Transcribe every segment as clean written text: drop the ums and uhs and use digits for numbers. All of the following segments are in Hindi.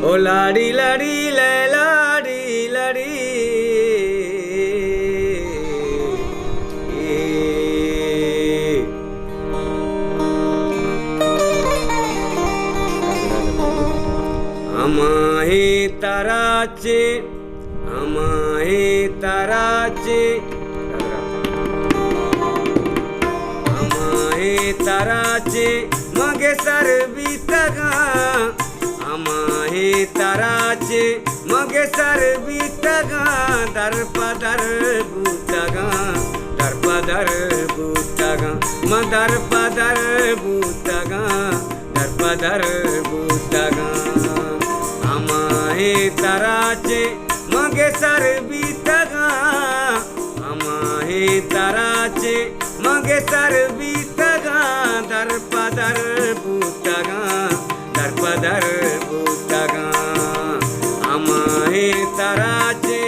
ओ लाड़ी लाड़ी ले लाड़ी लाड़ी আমাহে তারাচে আমাহে তারাচে আমাহে তারাচে मगे सर बीतगा আমাহে তারাচে मगे सर बीतगा दर्पदर बूतगा दर्पदर बूतगा दर्पदर बूतगा दर्पदर बूतगा আমাহে তারাচে मगे सर बीतगा আমাহে তারাচে मगे सर बीतगा दर्पदर बूतगा दर्पदर बूतगा আমাহে তারাচে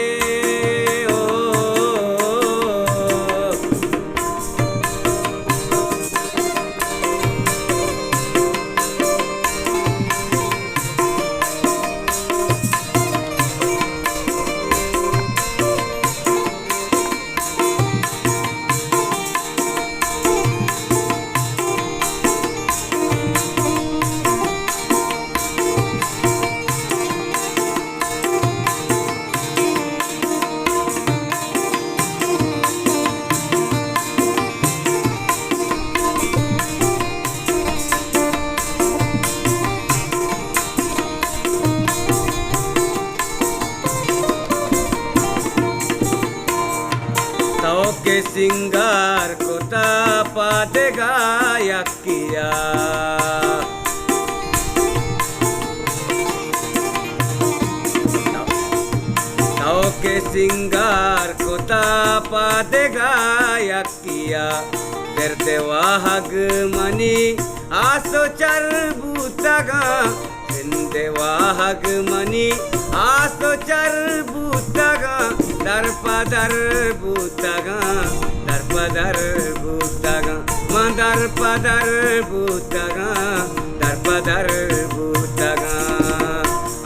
के सिंगार को तापा देगा यकिया ताओ के सिंगार को तापा देगा यकिया फिर देवाहग मनी आसो चर बूतगा देवाहग मनी आसो चर बूतगा दर्पदर बूतगा दर्पदर बूतगा दर्पदर बूतगा दर्पदर बूतगा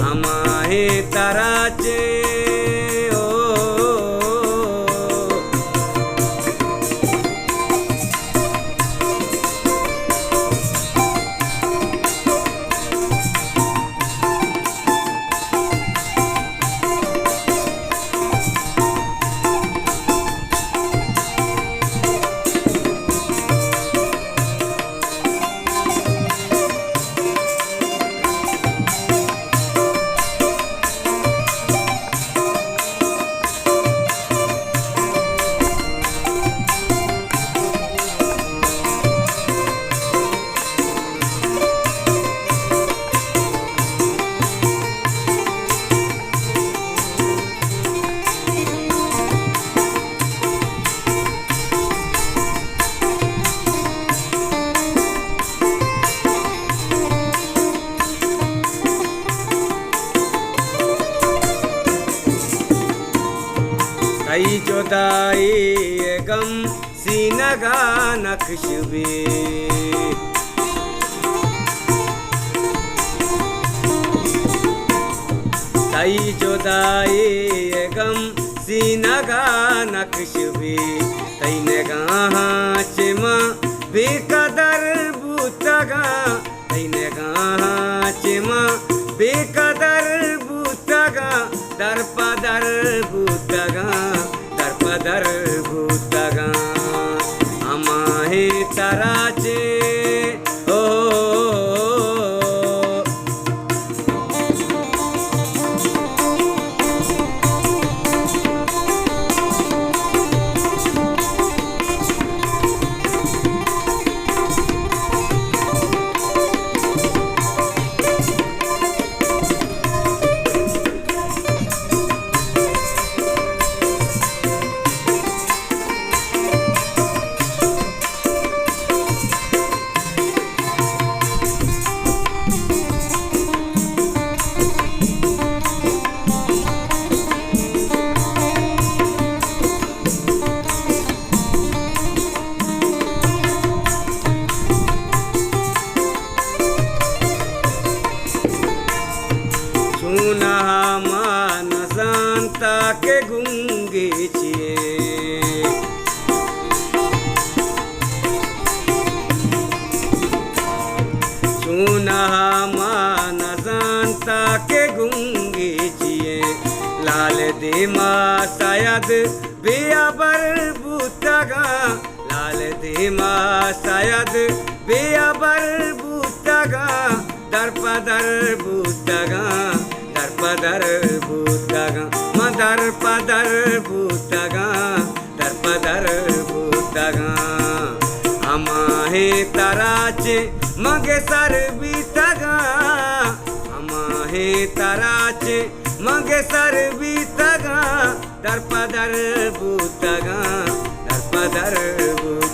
আমাহে তারাচে कई जुदाई गम सीनगा नक्शबी कई जुदाई गम सीनगा नक्शबी तैने गाहा चिमा बेकदर बूतगा तैने गाहा चिमा बेकदर बूतगा दर्पदर बूतगा दर्पदर बूतगा আমাহে তারাচে मा न जानता के गुंगी जिए लाल दे माँ शायद बेअबर बूतगा लाल दे माँ शायद बेअबर बूतगा दर बूतगा दर बूतगा मदर पदर बूतगा दर बूतगा अमाहे तराचे मगे सर बीतगा अमाहे तराचे मगे सर बीतगा दर बूतगा दर बूतगा